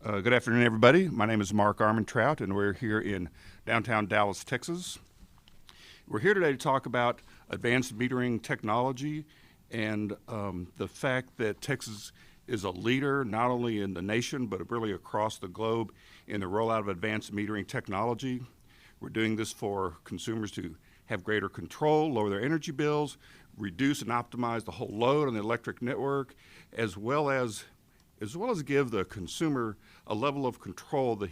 Good afternoon, everybody. My name is Mark Armentrout, and we're here in downtown Dallas, Texas. We're here today to talk about advanced metering technology and the fact that Texas is a leader not only in the nation but really across the globe in the rollout of advanced metering technology. We're doing this for consumers to have greater control, lower their energy bills, reduce and optimize the whole load on the electric network, as well as give the consumer a level of control that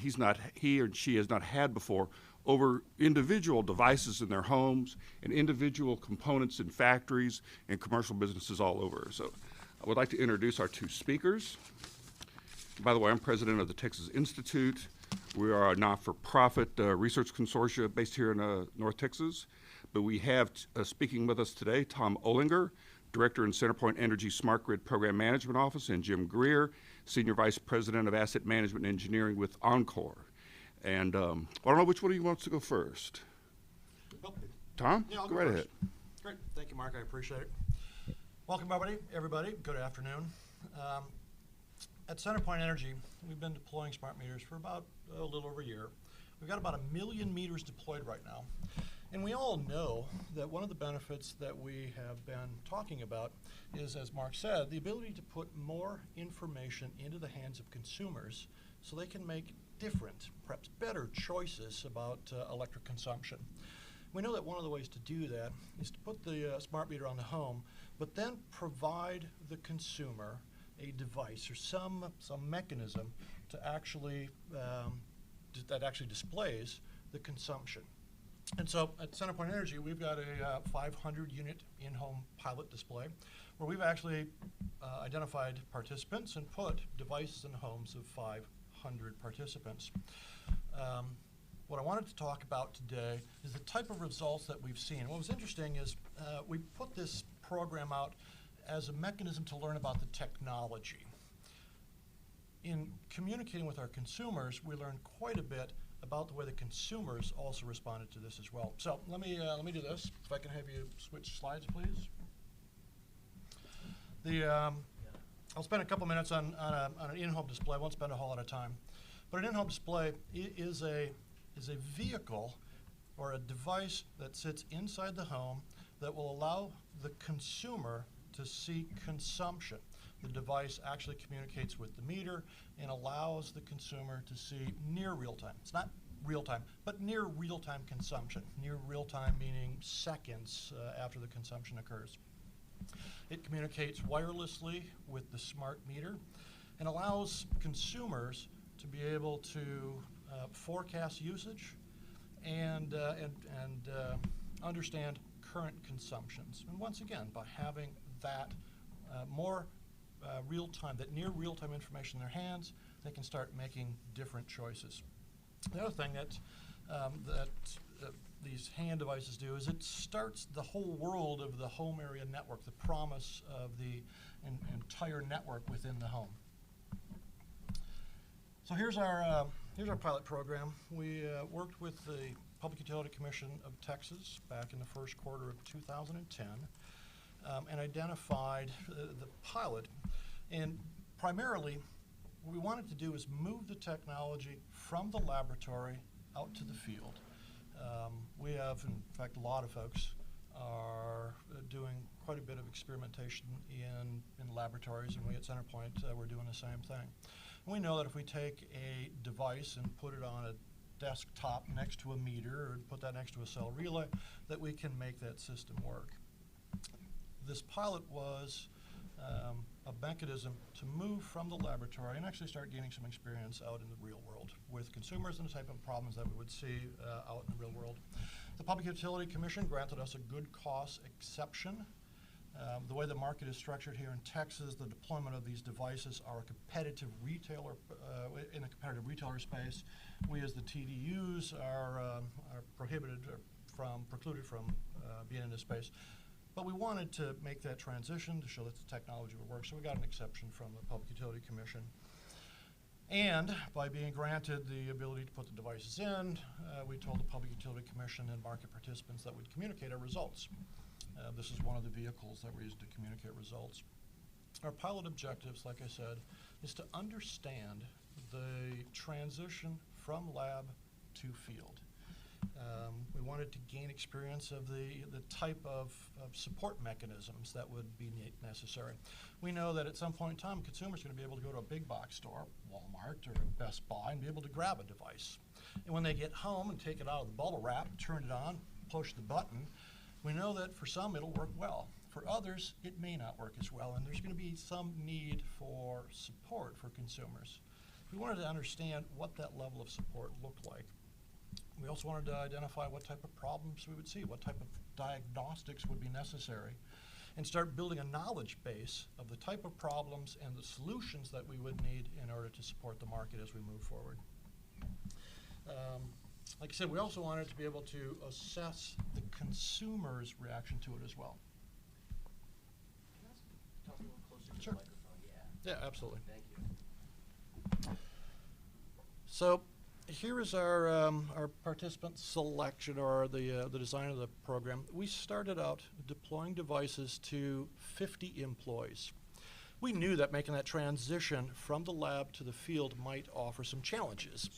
he or she has not had before over individual devices in their homes and individual components in factories and commercial businesses all over. So I would like to introduce our two speakers. By the way, I'm president of the Texas Institute. We are a not-for-profit research consortia based here in North Texas. But we have speaking with us today Tom Olinger, Director in CenterPoint Energy Smart Grid Program Management Office, and Jim Greer, Senior Vice President of Asset Management and Engineering with Oncor. And I don't know which one of you wants to go first. Well, Tom? yeah, I'll go go right first. ahead. Great. Thank you, Mark. I appreciate it. Welcome, everybody. Good afternoon. At CenterPoint Energy, we've been deploying smart meters for about a little over a year. We've got about 1 million meters deployed right now. And we all know that one of the benefits that we have been talking about is, as Mark said, the ability to put more information into the hands of consumers so they can make different, perhaps better choices about electric consumption. We know that one of the ways to do that is to put the smart meter on the home, but then provide the consumer a device or some mechanism to actually that actually displays the consumption. And so at CenterPoint Energy, we've got a 500-unit in-home pilot display where we've actually identified participants and put devices in homes of 500 participants. What I wanted to talk about today is the type of results that we've seen. What was interesting is we put this program out as a mechanism to learn about the technology. In communicating with our consumers, we learned quite a bit about the way the consumers also responded to this as well. So let me do this. If I can have you switch slides, please. I'll spend a couple minutes on an in-home display. I won't spend a whole lot of time. But an in-home display is a vehicle or a device that sits inside the home that will allow the consumer to see consumption. The device actually communicates with the meter and allows the consumer to see near real-time. It's not real-time, but near real-time consumption. Near real-time meaning seconds after the consumption occurs. It communicates wirelessly with the smart meter and allows consumers to be able to forecast usage and understand current consumptions. And once again, by having that more real-time, that near real-time information in their hands, they can start making different choices. The other thing that these hand devices do is it starts the whole world of the home area network, the promise of the entire network within the home. So here's our pilot program. We worked with the Public Utility Commission of Texas back in the first quarter of 2010 and identified the pilot. And primarily, what we wanted to do is move the technology from the laboratory out to the field. We have, in fact, a lot of folks are doing quite a bit of experimentation in laboratories, and we at CenterPoint, we're doing the same thing. And we know that if we take a device and put it on a desktop next to a meter or put that next to a cell relay, that we can make that system work. This pilot was a mechanism to move from the laboratory and actually start gaining some experience out in the real world with consumers and the type of problems that we would see out in the real world. The Public Utility Commission granted us a good cause exception. The way the market is structured here in Texas, the deployment of these devices are a competitive retailer in a competitive retailer space. We as the TDUs are precluded from being in this space. But we wanted to make that transition to show that the technology would work, so we got an exception from the Public Utility Commission. And by being granted the ability to put the devices in, we told the Public Utility Commission and market participants that we'd communicate our results. This is one of the vehicles that we use to communicate results. Our pilot objectives, like I said, is to understand the transition from lab to field. We wanted to gain experience of the type of support mechanisms that would be necessary. We know that at some point in time, consumers are going to be able to go to a big box store, Walmart or Best Buy, and be able to grab a device. And when they get home and take it out of the bubble wrap, turn it on, push the button, we know that for some it'll work well. For others, it may not work as well, and there's going to be some need for support for consumers. We wanted to understand what that level of support looked like. We also wanted to identify what type of problems we would see, what type of diagnostics would be necessary, and start building a knowledge base of the type of problems and the solutions that we would need in order to support the market as we move forward. Like I said, we also wanted to be able to assess the consumer's reaction to it as well. Can I talk a little closer to Sure. the microphone? Yeah. Yeah, absolutely. Thank you. So here is our participant selection, or the design of the program. We started out deploying devices to 50 employees. We knew that making that transition from the lab to the field might offer some challenges.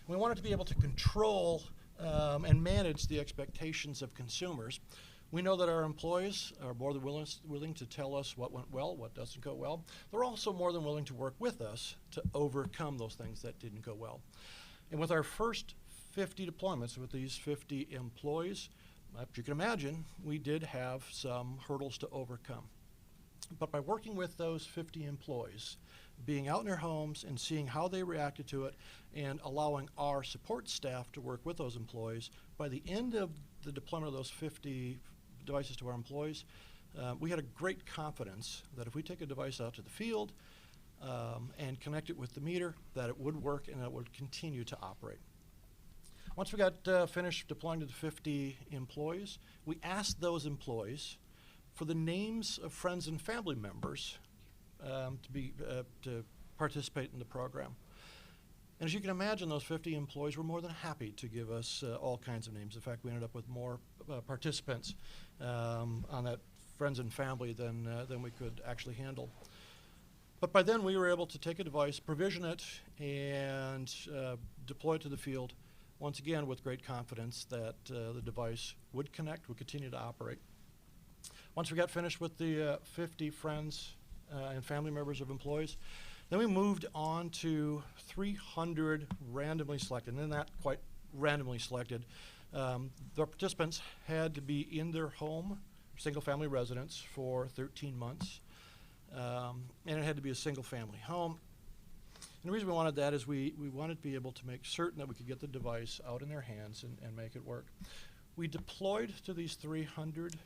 We wanted to be able to control and manage the expectations of consumers. We know that our employees are more than willing to tell us what went well, what doesn't go well. They're also more than willing to work with us to overcome those things that didn't go well. And with our first 50 deployments with these 50 employees, as you can imagine, we did have some hurdles to overcome. But by working with those 50 employees, being out in their homes and seeing how they reacted to it, and allowing our support staff to work with those employees, by the end of the deployment of those 50 devices to our employees, we had a great confidence that if we take a device out to the field and connect it with the meter, that it would work and it would continue to operate. Once we got finished deploying to the 50 employees, we asked those employees for the names of friends and family members to participate in the program. And as you can imagine, those 50 employees were more than happy to give us all kinds of names. In fact, we ended up with more participants on that friends and family than we could actually handle. But by then, we were able to take a device, provision it, and deploy it to the field, once again with great confidence that the device would connect, would continue to operate. Once we got finished with the 50 friends and family members of employees, then we moved on to 300 randomly selected, and not quite randomly selected. The participants had to be in their home, single-family residence, for 13 months, and it had to be a single-family home. And the reason we wanted that is we wanted to be able to make certain that we could get the device out in their hands and make it work. We deployed to these 300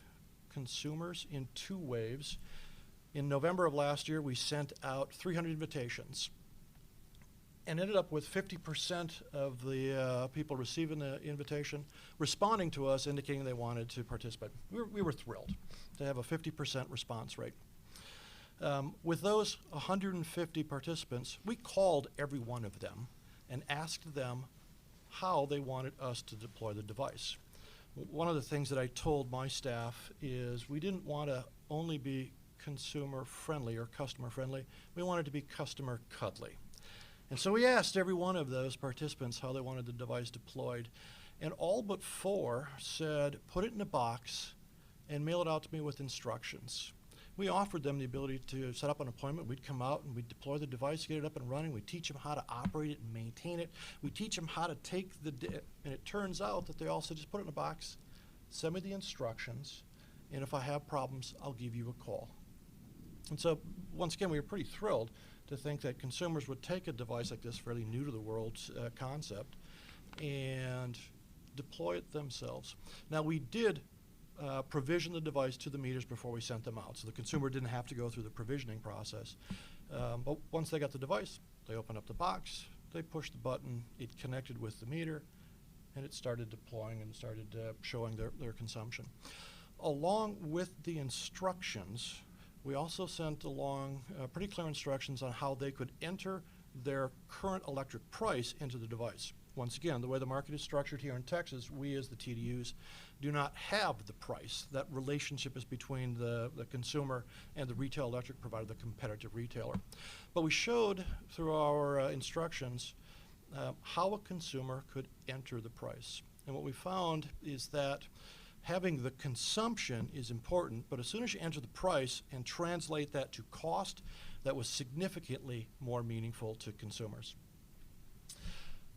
consumers in 2 waves. In November of last year, we sent out 300 invitations and ended up with 50% of the people receiving the invitation responding to us, indicating they wanted to participate. We were thrilled to have a 50% response rate. With those 150 participants, we called every one of them and asked them how they wanted us to deploy the device. One of the things that I told my staff is we didn't want to only be consumer friendly or customer friendly. We wanted to be customer cuddly. And so we asked every one of those participants how they wanted the device deployed. And all but 4 said, put it in a box and mail it out to me with instructions. We offered them the ability to set up an appointment. We'd come out and we'd deploy the device, get it up and running. We'd teach them how to operate it and maintain it. We teach them how to take and it turns out that they all said, just put it in a box, send me the instructions, and if I have problems, I'll give you a call. And so, once again, we were pretty thrilled to think that consumers would take a device like this, fairly new to the world concept, and deploy it themselves. Now, we did provision the device to the meters before we sent them out, so the consumer didn't have to go through the provisioning process. But once they got the device, they opened up the box, they pushed the button, it connected with the meter, and it started deploying and started showing their consumption. Along with the instructions, we also sent along pretty clear instructions on how they could enter their current electric price into the device. Once again, the way the market is structured here in Texas, we as the TDUs do not have the price. That relationship is between the consumer and the retail electric provider, the competitive retailer. But we showed through our instructions how a consumer could enter the price. And what we found is that having the consumption is important, but as soon as you enter the price and translate that to cost, that was significantly more meaningful to consumers.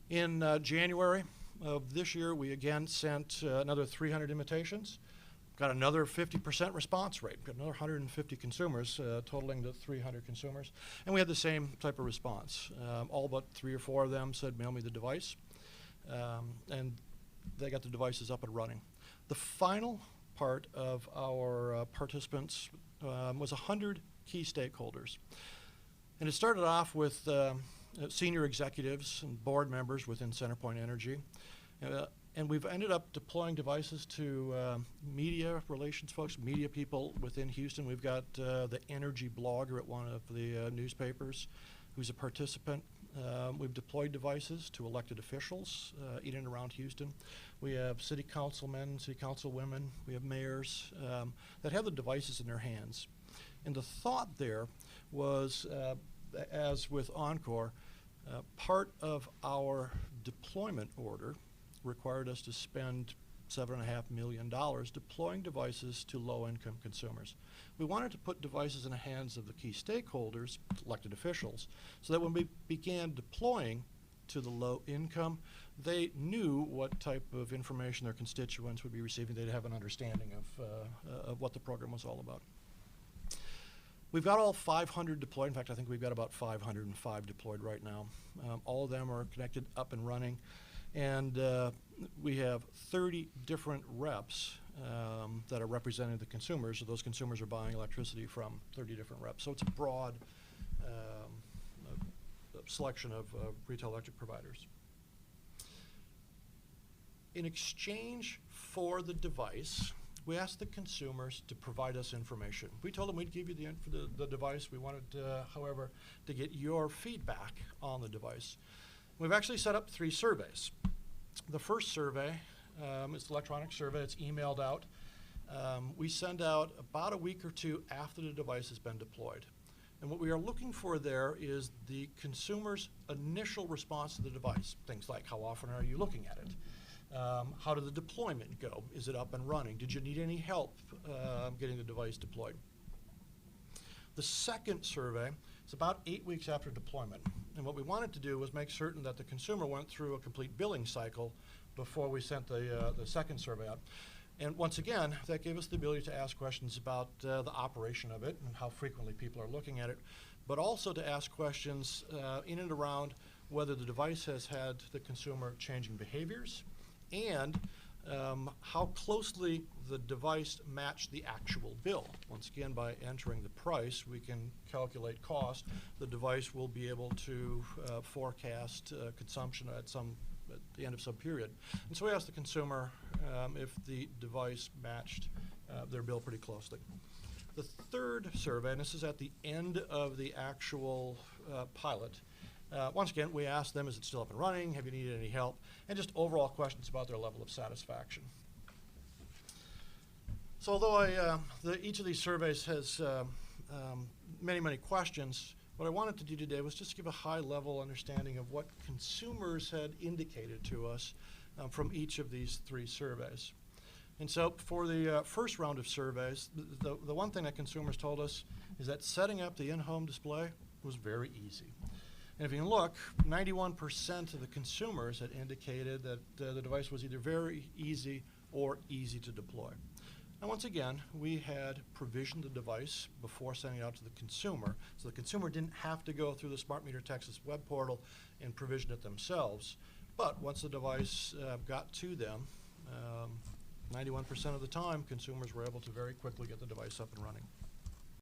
In January of this year, we again sent another 300 invitations, got another 50% response rate, got another 150 consumers, totaling to 300 consumers, and we had the same type of response. All but 3 or 4 of them said, mail me the device, and they got the devices up and running. The final part of our participants was 100 key stakeholders. And it started off with senior executives and board members within CenterPoint Energy. And we've ended up deploying devices to media relations folks, media people within Houston. We've got the energy blogger at one of the newspapers who's a participant. We've deployed devices to elected officials in and around Houston. We have city councilmen, city councilwomen, we have mayors that have the devices in their hands. And the thought there was, as with Encore, part of our deployment order required us to spend $7.5 million deploying devices to low-income consumers. We wanted to put devices in the hands of the key stakeholders, elected officials, so that when we began deploying to the low income, they knew what type of information their constituents would be receiving. They'd have an understanding of what the program was all about. We've got all 500 deployed. In fact, I think we've got about 505 deployed right now. All of them are connected, up and running. And we have 30 different reps that are representing the consumers. So those consumers are buying electricity from 30 different reps. So it's a broad selection of retail electric providers. In exchange for the device, we asked the consumers to provide us information. We told them we'd give you the device. We wanted, however, to get your feedback on the device. We've actually set up 3 surveys. The first survey is the electronic survey. It's emailed out. We send out about a week or 2 after the device has been deployed. And what we are looking for there is the consumer's initial response to the device. Things like, how often are you looking at it? How did the deployment go? Is it up and running? Did you need any help getting the device deployed? The second survey is about 8 weeks after deployment. And what we wanted to do was make certain that the consumer went through a complete billing cycle before we sent the second survey out. And once again, that gave us the ability to ask questions about the operation of it and how frequently people are looking at it, but also to ask questions in and around whether the device has had the consumer changing behaviors and how closely the device matched the actual bill. Once again, by entering the price, we can calculate cost. The device will be able to forecast consumption at the end of some period. And so we asked the consumer if the device matched their bill pretty closely. The third survey, and this is at the end of the actual pilot, once again, we asked them, is it still up and running? Have you needed any help? And just overall questions about their level of satisfaction. So although each of these surveys has many, many questions, what I wanted to do today was just give a high-level understanding of what consumers had indicated to us from each of these 3 surveys. And so for the first round of surveys, the one thing that consumers told us is that setting up the in-home display was very easy. And if you look, 91% of the consumers had indicated that the device was either very easy or easy to deploy. And once again, we had provisioned the device before sending it out to the consumer, so the consumer didn't have to go through the Smart Meter Texas web portal and provision it themselves. But once the device got to them, 91% of the time, consumers were able to very quickly get the device up and running.